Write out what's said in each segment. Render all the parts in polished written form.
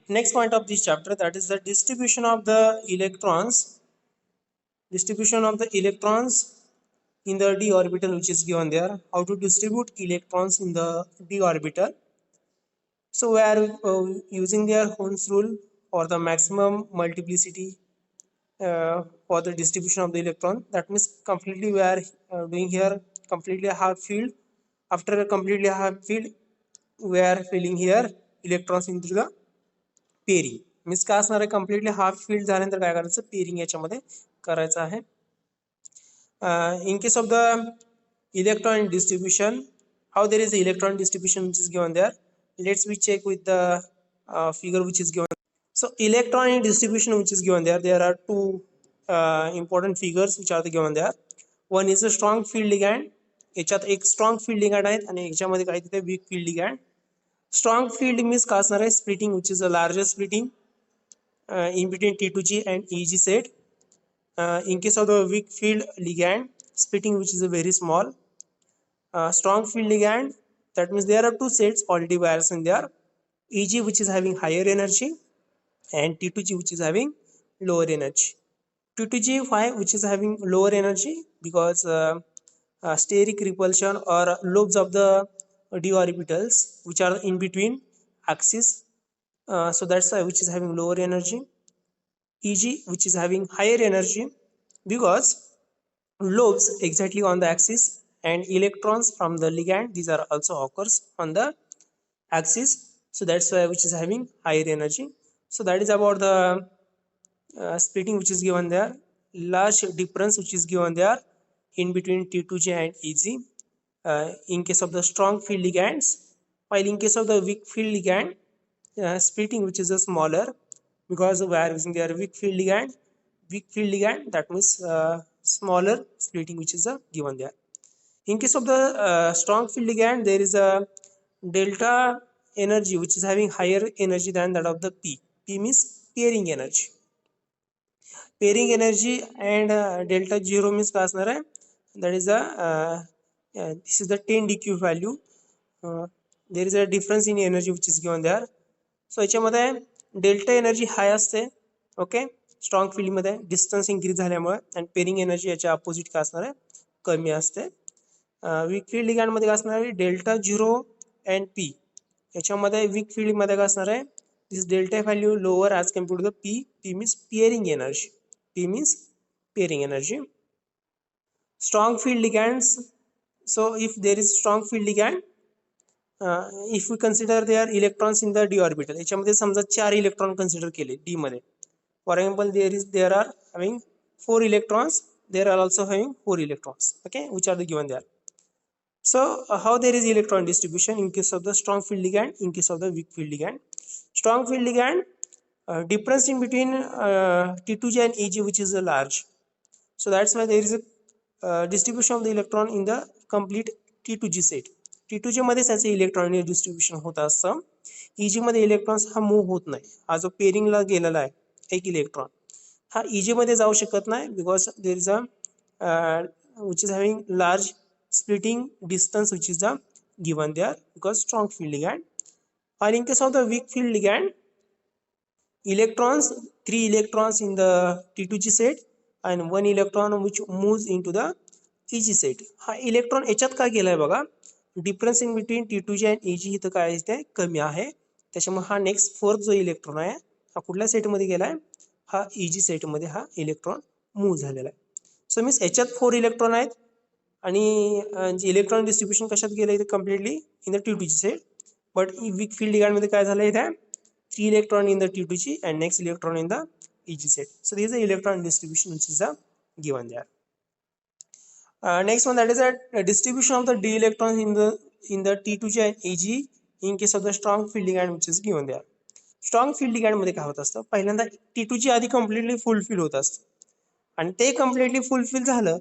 Next point of this chapter, that is the distribution of the electrons. Distribution of the electrons in the d orbital, which is given there. How to distribute electrons in the d orbital. So we are using their Hund's rule or the maximum multiplicity for the distribution of the electron. That means completely we are doing here completely a half field. After a completely half field, we are filling here electrons into the pairing. Means काय असणार आहे, completely half field झाल्यानंतर काय करायचं, pairing याच्यामध्ये करायचं आहे. In case of the electron distribution, how there is electron distribution which is given there. Let's we check with the figure which is given. So electron distribution which is given there, there are two important figures which are given there. One is a strong field ligand. याच्यात एक strong field ligand आहेत आणि याच्यामध्ये काय तिथे weak field ligand. Strong field means काय असणार आहे, splitting which is a larger splitting in between T2G and EG set. In case of the weak field ligand, splitting which is a very small. Strong field ligand, that means there are two sets already present there. EG which is having higher energy and T2G which is having lower energy. T2G why which is having lower energy, because steric repulsion or lobes of the d orbitals which are in between axis, so that's why which is having lower energy. EG which is having higher energy because lobes exactly on the axis and electrons from the ligand, these are also occurs on the axis, so that's why which is having higher energy. So that is about the splitting which is given there. Large difference which is given there in between T2G and EG in case of the strong field ligands, while in case of the weak field ligand, splitting which is a smaller, because we are using their weak field ligand. Weak field ligand, that means smaller splitting which is given there. In case of the strong field ligand, there is a delta energy which is having higher energy than that of the P. P means pairing energy. Pairing energy and delta 0 means काय असणार आहे, that is a this is the 10 dq value. There is a difference in energy which is given there. So याच्यामध्ये delta energy high असते, okay, strong field मध्ये distance increase झाल्यामुळे, आणि pairing energy याच्या opposite काय असणार आहे, कमी असते. वीक फील्ड लिगॅंड मध्ये काय असणार आहे, डेल्टा 0 अँड पी. याच्यामध्ये वीक फील्ड मध्ये काय असणार आहे, this delta value lower as compared to the P. P means pairing energy. P means pairing energy. Strong field ligands, so if there is strong field ligand, if we consider their electrons in the d orbital, याच्यामध्ये समजा 4 electron consider केले d मध्ये. For example, there are having 4 electrons, there are also having 4 electrons, okay, which are the given there. So how there is electron distribution in case of the strong field ligand, in case of the weak field ligand. Strong field ligand, difference in between T2G and EG which is large, so that's why there is a distribution of the electron in the complete T2G set. T2G मध्ये त्याचे electron distribution होत असतं, EG मध्ये electrons हा move होत नाही. हा जो पेरिंगला गेलेला आहे एक इलेक्ट्रॉन, हा EG मध्ये जाऊ शकत नाही, because there is a which is having large splitting distance which is given there because strong field ligand. While in case of the weak field ligand, electrons, 3 electrons in the T2G set and 1 electron which moves into the EG set. हा electron याच्यात काय गेलाय बघा, difference in between T2G and EG इथं काय आहे, कमी आहे. त्याच्यामुळे हा नेक्स्ट फोर्थ जो इलेक्ट्रॉन आहे हा कुठल्या सेटमध्ये गेलाय, हा EG सेटमध्ये हा इलेक्ट्रॉन मूव्ह झालेला आहे. सो मीन्स याच्यात 4 इलेक्ट्रॉन आहेत आणि जे इलेक्ट्रॉन डिस्ट्रीब्युशन कशात गेलं इथे completely in the T2G set. But weak field ligand मध्ये काय झालं इथे, 3 electron in the T2G and next electron in the EG set. So this is the electron distribution which is given there. Next one, that is a distribution of the d electrons in the T2G and EG in case of the strong field ligand which is given there. Strong field ligand मध्ये काय होत असतं, पहिल्यांदा T2G आधी completely fulfil होत असतं आणि ते कम्प्लिटली फुलफिल झालं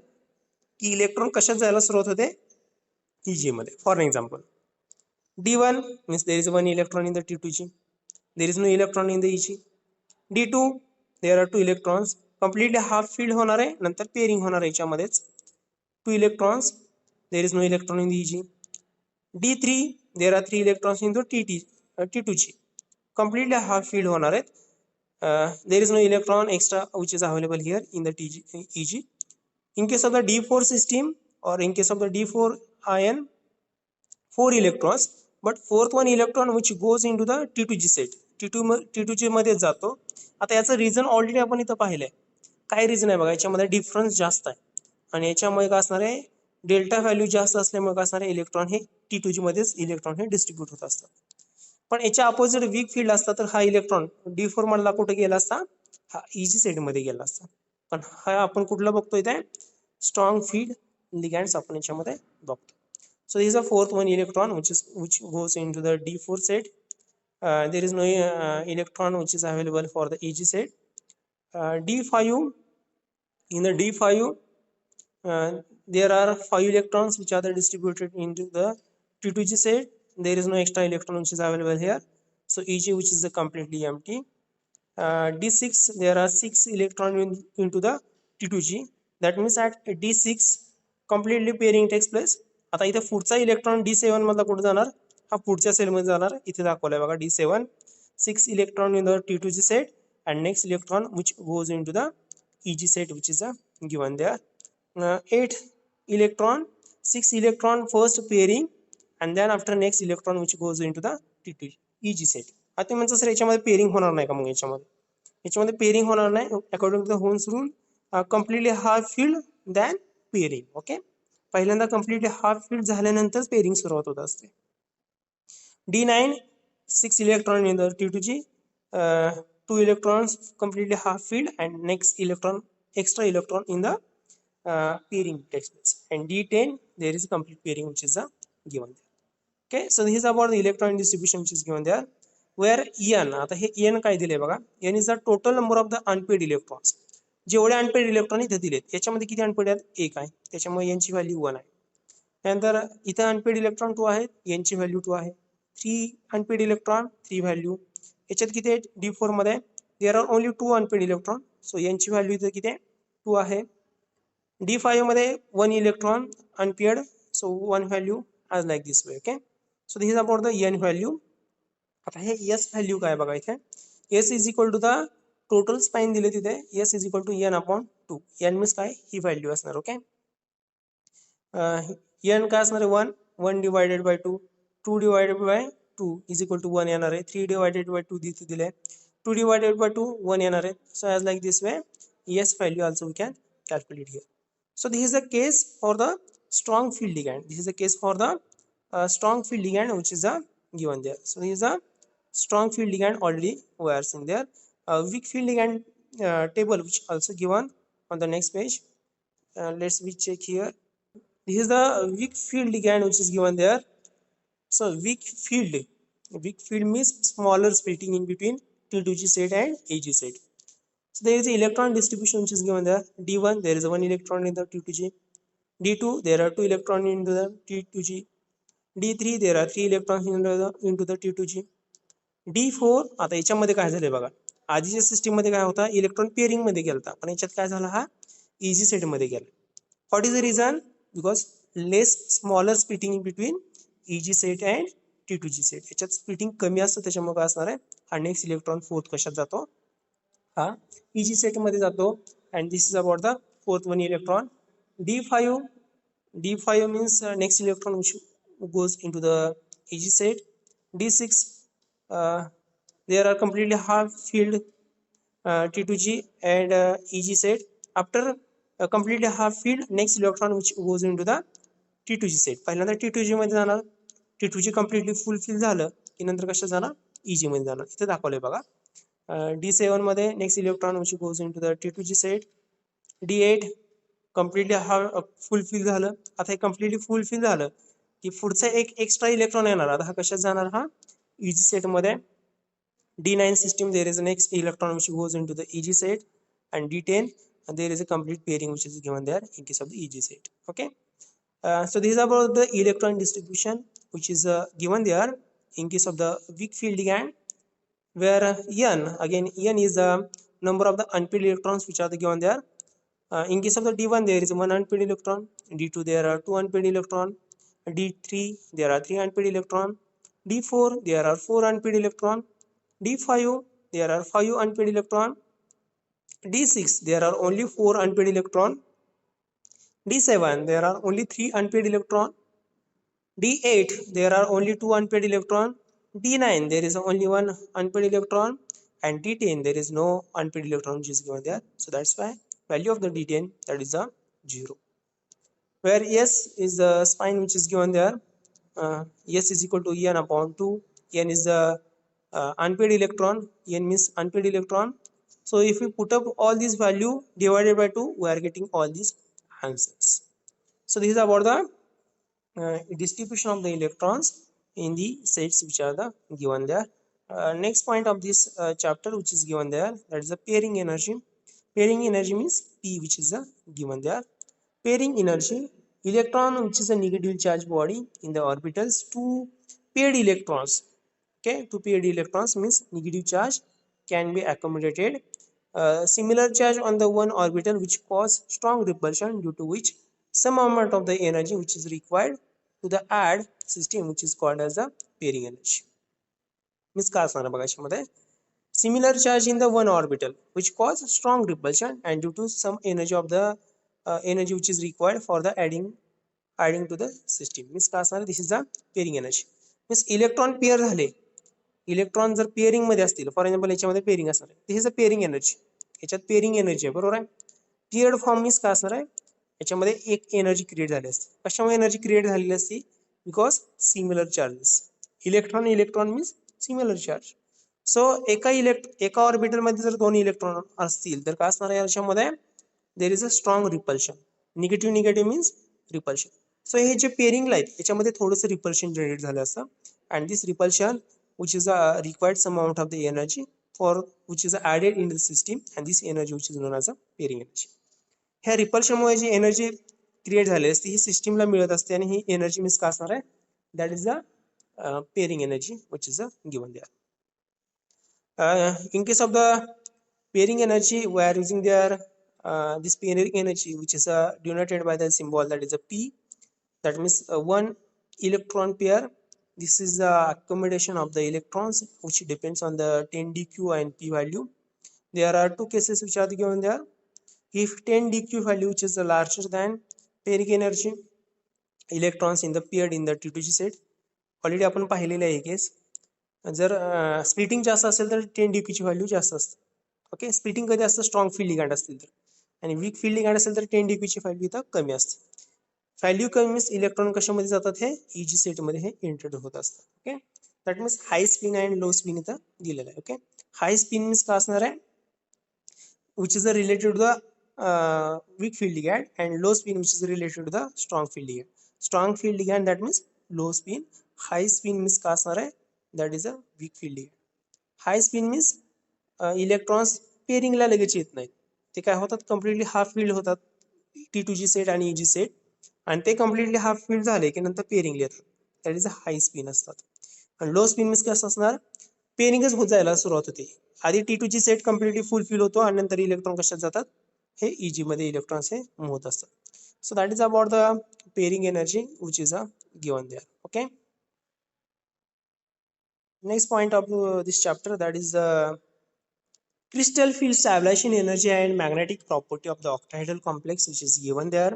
की इलेक्ट्रॉन कशात जायला सुरुवात होते, EG मध्ये. For example D1 means there is 1 electron in the T2G, there is no electron in the EG. D2 there are 2 electrons, completely half filled होणार आहे, नंतर पेरिंग होणार आहे याच्यामध्येच. 2 electrons, there is no electron in the EG. D3 there are 3 electrons in the T2G, completely half filled होणार आहेत. There is no electron extra which is available here in the EG. In case of the D4 system or in case of the D4 ion, 4 electrons, but fourth one electron which goes into the T2G set, T2G मध्ये जातो. आता याचं reason already आपण इथं पाहिलंय. काय reason आहे बघा, याच्यामध्ये डिफरन्स जास्त आहे आणि याच्यामुळे काय असणार आहे, डेल्टा व्हॅल्यू जास्त असल्यामुळे काय असणार आहे, इलेक्ट्रॉन हे T2G मध्येच इलेक्ट्रॉन हे डिस्ट्रीब्यूट होत असतात. पण याच्या अपोजिट वीक फील्ड असता तर हा इलेक्ट्रॉन D4 मधला कुठे गेला असता, हा EG सेट मध्ये गेला असता. पण हा आपण कुठला बघतोय इथे, स्ट्रॉंग फील्ड लिगँड्स आपण याच्यामध्ये बघतो. So this is the fourth one electron which goes into the D4 set. There is no electron which is available for the EG set. D5, in the D5 there are 5 electrons which are distributed into the T2G set. There is no extra electron which is available here, so EG which is completely empty. D6 there are 6 electrons into the T2G. That means at D6 completely pairing takes place. आता इथे पुढचा electron D7 मधला कुठे जाणार, हा पुढच्या cell मध्ये जाणार. इथे दाखवलाय बघा D7, 6 electron in the T2G set and next electron which goes into the EG set which is given there. 8 electron, 6 electron first pairing and then after next electron which goes into the T2G EG set. आता म्हणजे sir याच्यामध्ये pairing होणार नाही का, मग याच्यामध्ये pairing होणार नाही according to the holes rule. Completely half field then pairing. Okay, पहिल्यांदा कम्प्लिटली हाफ फील्ड झाल्यानंतर पेअरिंग सुरुवात होत असते. D9, 6 electron in the T2G, 2 electrons completely half filled and next electron extra electron in the pairing takes place. And D10 there is a complete pairing which is given there. Okay, so this is about the electron distribution which is given there. Where N, आता हे N काय दिले बघा, N is the total number of the unpaired electrons. जेवढे unpaired electron इथे दिलेत याच्यामध्ये किती unpaid आहेत, 1 आहे, त्याच्यामुळे यांची व्हॅल्यू 1 आहे. त्यानंतर इथे अनपेड इलेक्ट्रॉन 2 आहेत, यांची व्हॅल्यू 2 आहे. 3 अनपेड इलेक्ट्रॉन, 3 व्हॅल्यू. याच्यात किती आहेत, D4 मध्ये there are only 2 unpaid electron, so यांची व्हॅल्यू इथे किती आहे, 2 आहे. D5 मध्ये 1 electron unpaired, so 1 value as like this way. Okay, so this is about the N value. आता हे S व्हॅल्यू काय बघा, इथे S is equal to the total spin दिले तिथे, S is equal to N/2. N means काय, ही value असणार. ओके, N काय असणार आहे, 1 divided by 2, 2 divided by 2 is equal to 1 येणार आहे. 3 डिवायडेड बाय 2 तिथे दिले, 2 डिवायडेड बाय 2 1 येणार आहे. So as like this way S value also we can calculate here. So this is the case for the strong field ligand. This is the case for the strong field ligand which is given there. So this is a strong field ligand already we are seeing there. Weak field ligand table which also given on the next page. Let's we check here. This is the weak field ligand which is given there. So weak field means smaller splitting in between T2G set and AG set. So there is an electron distribution which is given there. D1 there is 1 electron in the T2G. D2 there are 2 electrons in the T2G. D3 there are 3 electrons into the T2G. D4 आता याच्यामध्ये काय झालंय बघा, आधीच्या system मध्ये काय होता, electron pairing मध्ये गेलता, पण याच्यात काय झाला, हा EG सेट मध्ये गेला. What is the reason, because less smaller splitting in between EG set and T2G set. याच्यात स्प्लिटिंग कमी असतं, त्याच्यामुळे काय असणार आहे, हा नेक्स्ट इलेक्ट्रॉन फोर्थ कशात जातो, हा EG सेट मध्ये जातो. And this is about the fourth one electron. D5 means next electron which goes into the EG set. D6 there are completely half filled T2G and EG set. After completely half filled next electron which goes into the T2G set. पहिल्यांदा T2G मध्ये जाणार, T2G completely full fill झालं की नंतर कशात जाणार, EG मध्ये जाणार. इथे दाखवलंय बघा. D7 मध्ये next electron which goes into the T2G set. D8 completely full fill झालं. आता हे completely full fill झालं की पुढचा एक एक्स्ट्रा इलेक्ट्रॉन येणार, आता हा कशात जाणार, हा EG set मध्ये. D9 system there is a next electron which goes into the EG set. And D10 there is a complete pairing which is given there in case of the EG set. Okay, so this is about the electron distribution which is given there in case of the weak field ligand, where N is the number of the unpaired electrons which are given there. In case of the D1 there is 1 unpaired electron, D2 there are 2 unpaired electron, D3 there are 3 unpaired electron, D4 there are 4 unpaired electron, D5 there are 5 unpaired electron. D6 there are only 4 unpaired electron. D7 there are only 3 unpaired electron. D8 there are only 2 unpaired electron. D9 there is only 1 unpaired electron, and D10 there is no unpaired electron which is given there. So that's why value of the D10, that is a 0. Where S is the spine which is given there. S is equal to En upon 2. En is the unpaired electron. En means unpaired electron. So if we put up all these value divided by 2, we are getting all these answers. So this is about the distribution of the electrons in the sets which are the given there. Next point of this chapter which is given there, that is the pairing energy. Pairing energy means P, which is given there. Pairing energy, electron which is a negative charge body in the orbitals, two paired electrons. Okay, two paired electrons means negative charge can be accommodated. Similar charge on the one orbital which cause strong repulsion, due to which some amount of the energy which is required to the add system which is called as the pairing energy. Means काय असणार बघा याच्यामध्ये, similar charge in the one orbital which cause strong repulsion, and due to some energy of the energy which is required for the adding to the system. Means काय असणार, this is the pairing energy. Means electron pair झाले, electron जर pairing मध्ये असतील, for example याच्यामध्ये pairing असणार आहे, this is a pairing energy. याच्यात पेअरिंग एनर्जी आहे, बरोबर आहे. पेअर्ड फॉर्म मीन्स काय असणार आहे, याच्यामध्ये एक एनर्जी क्रिएट झाली असते. कशामुळे एनर्जी क्रिएट झालेली असते, because similar charges. Electron electron means similar charge. So एका ऑर्बिटल मध्ये जर दोन इलेक्ट्रॉन असतील तर काय असणार आहे याच्यामध्ये, there is a strong repulsion. Negative negative means repulsion. So हे जे पेअरिंगला आहेत याच्यामध्ये थोडंसं रिपल्शन जनरेट झालं असतं, and this repulsion which is required some amount of the energy for which is added in the system, and this energy which is known as a pairing energy. ह्या repulsion मुळे जी energy create झाली असते ही सिस्टीमला मिळत असते, आणि ही energy means काय असणार आहे, that is the pairing energy which is given there. In case of the pairing energy, we are using there this pairing energy which is denoted by the symbol that is a P. That means one electron pair. This is the accommodation of the electrons which depends on the 10 dq and p value. There are two cases which are given there. If 10 dq value which is larger than pairing energy, electrons in the paired in the T2G set. Already आपण पाहिलेले आहे case. जर splitting जास्त असेल तर 10 dq ची value जास्त असते. ओके, स्प्लिटिंग कधी असतं, स्ट्रॉंग फील्ड लिगँड असतील तर, आणि वीक फील्ड लिगँड असेल तर 10 dq ची व्हॅल्यू इथं कमी असते. व्हॅल्यू कमी मीन्स इलेक्ट्रॉन कशामध्ये जातात, हे EG सेटमध्ये हे एंटर होत असतात. Okay, that means hi spin and low spin इथं दिलेलं आहे. ओके, हाय स्पिन मीन्स काय असणार आहे, which is related to the weak field ligand, and low spin which is related to the strong field ligand. Strong field ligand, that means low spin. High spin means काय असणार आहे, that is a weak field ligand. High spin means electrons पेअरिंगला लगेच येत नाहीत, ते काय होतात, कम्प्लिटली हाफ फील्ड होतात T2G सेट आणि EG सेट, आणि ते कम्प्लिटली हाफ फील्ड झाले की नंतर पेअरिंगला येतात, that is a hi spin असतात. आणि लो स्पिन मीन्स कसं असणार, पेअरिंगच होत जायला सुरुवात होते, आधी T2G set completely full fill होतो आणि नंतर इलेक्ट्रॉन कशात जातात, हे EG मध्ये इलेक्ट्रॉन्स हे मूव्ह होत असतात. So that is about the pairing energy which is given there. Okay, next point of this chapter, that is the crystal field stabilization energy and magnetic property of the octahedral complex which is given there.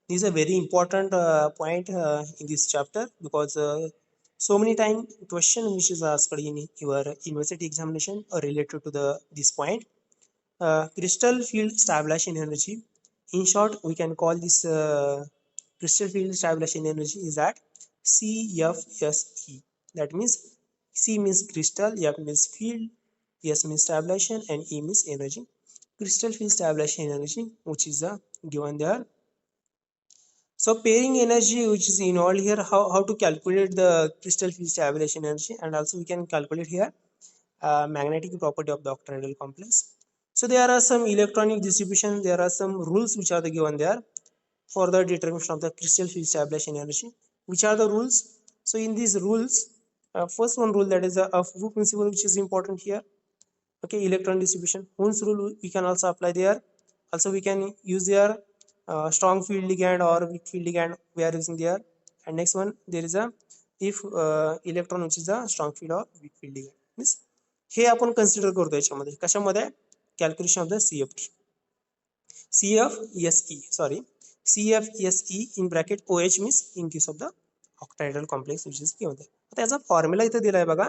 This is a very important point in this chapter, because so many time question which is asked in your university examination related to this point. Crystal field stabilization energy, in short we can call this crystal field stabilization energy is that CFSE. That means C means crystal, F means field, S means stabilization, and E means energy. Crystal field stabilization energy which is given there. So pairing energy which is involved here, how to calculate the crystal field stabilization energy, and also we can calculate here magnetic property of the octahedral complex. So there are some electronic distribution, there are some rules which are given there for the determination of the crystal field stabilization energy. Which are the rules? So in these rules, first one rule, that is the Wu principle, which is important here. Okay, electron distribution, Hund's rule we can also apply there. Also we can use their strong field ligand or weak field ligand we are using there. And next one, there is a if electron which is a strong field or weak field ligand, means हे आपण consider करतो याच्यामध्ये कशामध्ये calculation of the CFSE in bracket OH means in case of the octahedral complex which is given there. आता याचा formula इथे दिलाय बघा.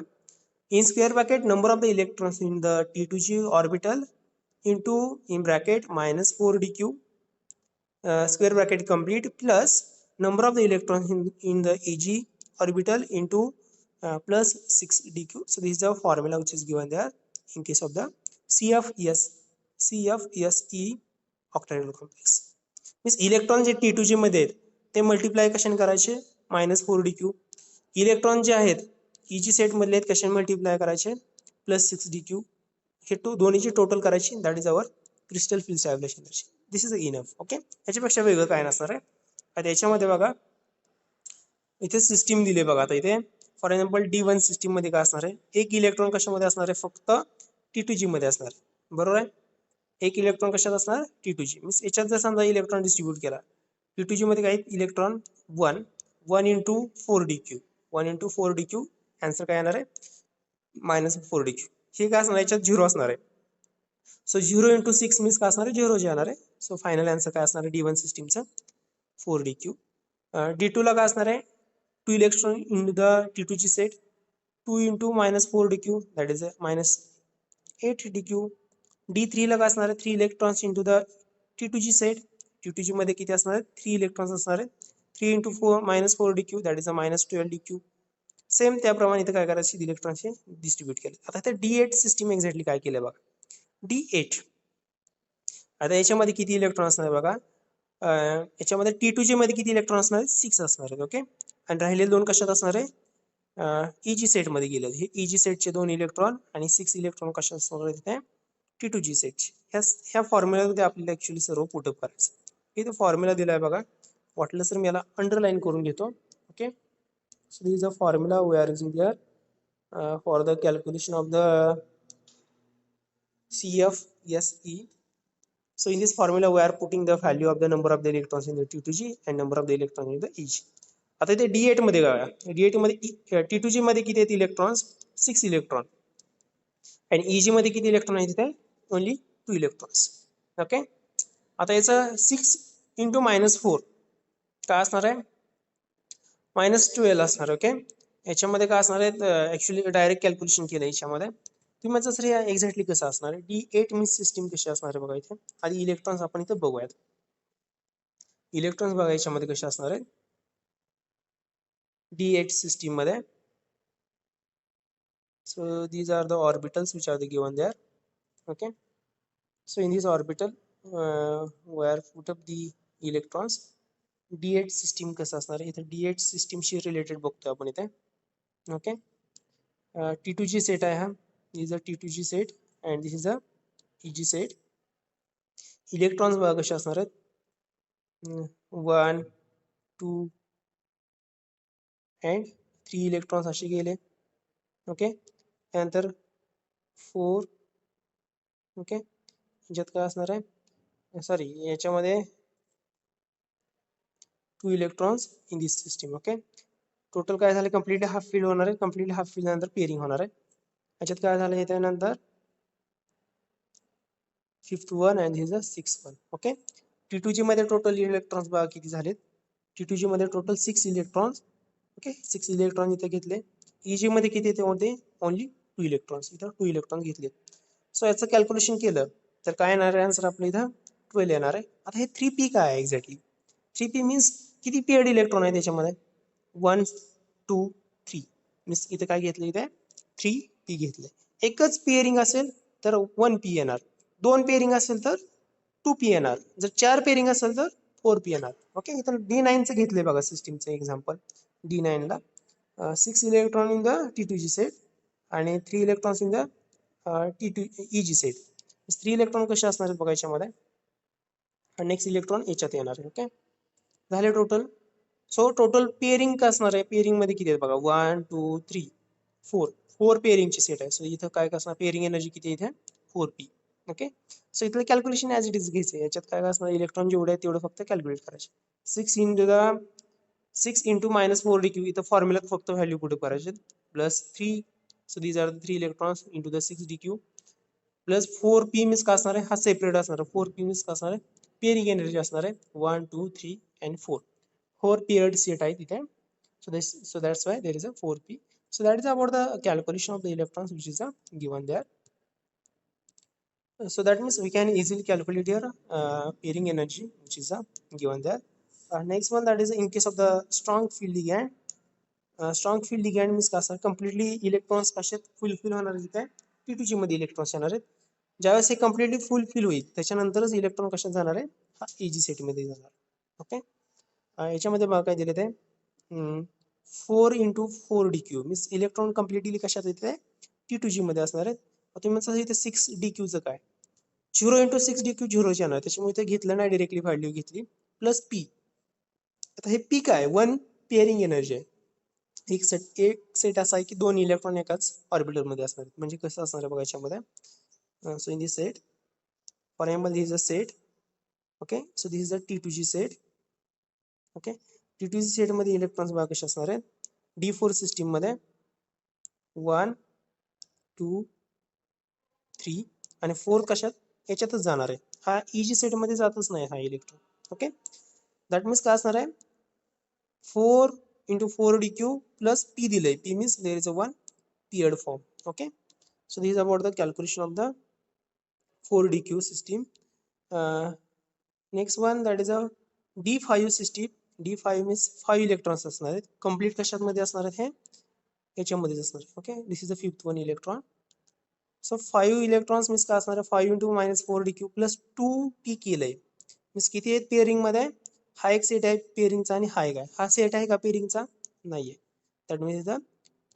In square bracket number of the electrons in the T2G orbital into in bracket minus 4dq square bracket complete plus number of the electrons in the EG orbital into plus 6dq. So this is the formula which is given there in case of the CFSE octahedral complex. Means electron J T2G मध्ये आहेत ते multiply कशाने करायचे -4dq. Electron जे आहेत EG set मधले आहेत कशाने multiply करायचे +6dq. हे दोन्हीची टोटल करायची that is our crystal field stabilisation. This is enough. Okay, याच्यापेक्षा वेगळं काय नसणार आहे. आता याच्यामध्ये बघा इथे सिस्टीम दिले बघा. आता इथे फॉर एक्झाम्पल D1 सिस्टीम मध्ये काय असणार आहे, एक इलेक्ट्रॉन कशामध्ये असणार आहे फक्त T2G मध्ये असणार आहे, बरोबर आहे. एक इलेक्ट्रॉन कशात असणार T2G. मीन्स याच्यात जर समजा इलेक्ट्रॉन डिस्ट्रीब्यूट केला T2G मध्ये काय electron 1 into 4dq 1 into 4dq answer काय येणार आहे -4dq. हे काय असणार याच्यात 0 असणार आहे. सो 0 into 6 मीन्स काय असणार आहे 0 जे येणार आहे. सो फायनल आन्सर काय असणार आहे D1 सिस्टीमचा 4dq. D2 ला काय असणार आहे 2 electron in the T2G set 2 into -4dq that is -8dq. D3 ला काय असणार आहे 3 electrons into the T2G set. T2G मध्ये किती असणार आहे 3 इलेक्ट्रॉन्स असणार आहे 3 into 4 -4dq that is -12dq. Same त्याप्रमाणे इथे काय करायचे इलेक्ट्रॉन्सचे डिस्ट्रीब्यूट केले. आता इथे D8 सिस्टीम एक्झॅक्टली काय केलं बघा. D8 आता याच्यामध्ये किती इलेक्ट्रॉन असणार बघा. याच्यामध्ये T2G मध्ये किती इलेक्ट्रॉन असणार 6 असणार आहेत. ओके, आणि राहिलेले दोन कशात असणार आहे EG सेट मध्ये गेले. हे EG सेटचे 2 इलेक्ट्रॉन आणि 6 इलेक्ट्रॉन कशात असणार आहेत तिथे T2G सेट. ह्या फॉर्म्युलामध्ये आपल्याला ऍक्च्युअली सर्व पुटअप करायचं. इथे फॉर्म्युला दिलाय बघा, वाटलं तर मी याला अंडरलाईन करून घेतो. Okay, so this is a formula we are using here for the calculation of the CFSE. So in this formula we are putting the value of the number of the electrons in the T2G and number of the electrons in the EG. आता इथे D8 मध्ये काय D8 मध्ये T2G मध्ये किती आहेत electrons 6 electron आणि EG मध्ये किती इलेक्ट्रॉन आहेत तिथे ओनली 2 इलेक्ट्रॉन्स. ओके, आता याचं 6 into -4 काय असणार आहे -12 असणार. ओके, याच्यामध्ये काय असणार आहे ऍक्च्युली डायरेक्ट कॅल्क्युलेशन केलं याच्यामध्ये. तुम्ही सर एक्झॅक्टली कसं असणार आहे D8 मीन्स सिस्टीम कशी असणार आहे बघा. इथे आधी इलेक्ट्रॉन्स आपण इथे बघूयात. इलेक्ट्रॉन्स बघा याच्यामध्ये कसे असणार आहेत D8 सिस्टीम मध्ये. So these are the orbitals which are the given there. Okay, so in this orbital we are put up the electrons. D8 system कसं असणार आहे इथे D8 सिस्टीमशी रिलेटेड बघतोय आपण इथे. ओके, T2G सेट आहे हा. This is a T2G set and this is a EG set. Electrons बघा कसे असणार आहेत 1 2 and 3 इलेक्ट्रॉन्स असे गेले. ओके, त्यानंतर 4. ओके, याच्यात काय असणार आहे सॉरी याच्यामध्ये 2 electrons in this system. Okay, total काय झालं कम्प्लिटली हाफ फिल होणार आहे. कम्प्लिटली हाफ फिल नंतर पेअरिंग होणार आहे. याच्यात काय झालं त्यानंतर 5th 1 and this is 6th 1. Okay, T2G मध्ये टोटल इलेक्ट्रॉन्स बघा किती झालेत. T2G मध्ये टोटल 6 इलेक्ट्रॉन्स. ओके, 6 इलेक्ट्रॉन इथे घेतले. EG मध्ये किती येते होते ओनली 2 इलेक्ट्रॉन्स. इथं 2 इलेक्ट्रॉन घेतले. सो याचं कॅल्क्युलेशन केलं तर काय येणार आहे आन्सर आपल्या इथं 12 येणार आहे. आता हे 3p काय आहे एक्झॅक्टली 3p मीन्स किती पेअर्ड इलेक्ट्रॉन आहे त्याच्यामध्ये 1 2 3 मीन्स इथे काय घेतलं इथे 3p घेतले. एकच पेअरिंग असेल तर 1p येणार, 2 पेअरिंग असेल तर 2p येणार, जर 4 पेअरिंग असेल तर 4p येणार. ओके, इथं D9 चं घेतलंय बघा सिस्टीमचं एक्झाम्पल. D9 ला 6 electron in the T2G set आणि 3 electrons in the EG set. 3 electron कसे असणार आहेत बघा याच्यामध्ये. नेक्स्ट इलेक्ट्रॉन याच्यात येणार आहे. ओके, झाले टोटल. सो टोटल पेअरिंग काय असणार आहे पेअरिंग मध्ये किती आहेत बघा 1 2 3 4 पेअरिंगची सेट आहे. सो इथं काय असणार पेअरिंग एनर्जी किती इथे 4p. ओके, सो इथलं कॅल्क्युलेशन ॲज इट इज घ्यायचं. याच्यात काय असणार इलेक्ट्रॉन जेवढे आहेत तेवढं फक्त कॅल्क्युलेट करायचे. 6 into -4dq इथं फॉर्म्युला फक्त व्हॅल्यू पुढे करायचे +3 So these are the 3 electrons into the 6dq plus 4p means का असणार आहे हा सेपरेट असणार आहे 4p मीन्स का असणार आहे पेअरिंग एनर्जी असणार आहे 1 2 3 and 4 4 पेअर्ड सेट आहे तिथे so that's why there is a 4p so that is about the calculation of the electrons which is given there so that means we can easily calculate your pairing energy which is given there next one that is in case of the strong field ligand strong field ligand means का असणार completely electrons कशात fulfil होणार आहे तिथे T2G मध्ये electrons येणार आहेत ज्यावेळेस हे कम्प्लिटली फुलफिल होईल त्याच्यानंतरच इलेक्ट्रॉन कशात जाणार आहे हा EG सेट मध्ये जाणार ओके याच्यामध्ये बघा काय दिले ते 4 into 4dq means electron completely कशात येते T2G मध्ये असणार आहेत तुम्ही म्हणता इथे 6dq चं काय 0 into 6dq 0 चे येणार त्याच्यामुळे ते घेतलं नाही डायरेक्टली व्हॅल्यू घेतली प्लस p आता हे p काय वन पेअरिंग एनर्जी आहे एक सेट असा आहे की दोन इलेक्ट्रॉन एकाच ऑर्बिटल मध्ये असणार म्हणजे कसं असणार आहे बघा याच्यामध्ये so in this set for example this is a set okay so this is the T2G set okay T2G set मध्ये इलेक्ट्रॉन्स बघा कसे असणार आहेत D4 सिस्टीम मध्ये 1 2 3 आणि 4 कशात याच्यातच जाणार आहे हा EG सेट मध्ये जातच नाही हा इलेक्ट्रॉन ओके दॅट मीन्स काय असणार आहे 4 into 4dq plus p दिलंय p means there is a one paired form okay so this is about the calculation of the 4dq system next one that is a d5 system d5 means 5 electrons असणार आहेत complete कशात मध्ये असणार आहेत हे याच्यामध्येच असणार okay this is the fifth one electron so 5 electrons means काय असणार आहे 5 into -4dq plus 2p केलंय मीन्स किती आहेत पेअरिंग मध्ये हा एक सेट आहे पेअरिंगचा आणि हा एक आहे हा सेट आहे का पेअरिंगचा नाहीये दॅट मीन्स द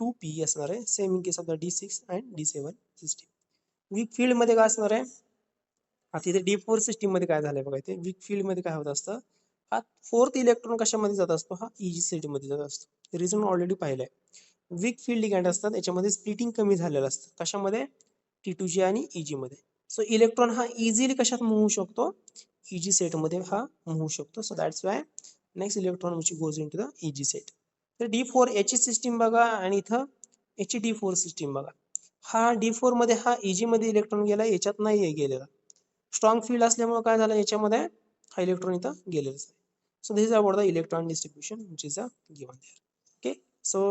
2p असणार आहे same in case of the D6 and D7 system week field मध्ये काय असणार आहे आता इथे D4 सिस्टीम मध्ये काय झालंय बघा इथे वीक फील्ड मध्ये काय होत असतं हा फोर्थ इलेक्ट्रॉन कशामध्ये जात असतो हा EG सेट मध्ये जात असतो रिझन ऑलरेडी पाहिलंय वीक फील्ड लिगँड असतात याच्यामध्ये स्प्लिटिंग कमी झालेलं असतं कशामध्ये T2G आणि EG मध्ये सो इलेक्ट्रॉन हा इझिली कशात मूव्ह होऊ शकतो EG सेट मध्ये हा मूव्ह होऊ शकतो so that's why next electron which goes into the EG set तर D4 याची सिस्टीम बघा आणि इथं याची D4 सिस्टीम बघा हा D4 मध्ये हा EG मध्ये इलेक्ट्रॉन गेला याच्यात नाही गेलेला स्ट्रॉंग फील्ड असल्यामुळे काय झालं याच्यामध्ये हा इलेक्ट्रॉन इथं गेलेला so this is about the electron distribution which is given there okay so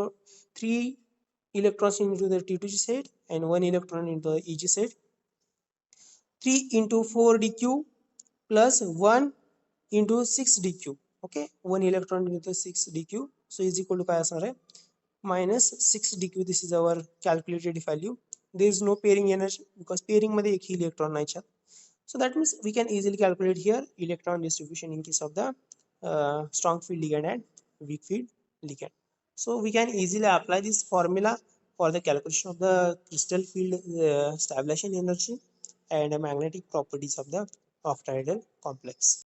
3 electrons into the T2G set and 1 electron into the EG set 3 into 4dq plus 1 into 6dq okay 1 electron into 6dq so is equal to काय असणार आहे minus 6dq this is our calculated value there is no pairing energy because pairing मध्ये एक electron नाही so that means we can easily calculate here electron distribution in case of the strong field ligand and weak field ligand so we can easily apply this formula for the calculation of the crystal field stabilization energy and magnetic properties of the octahedral complex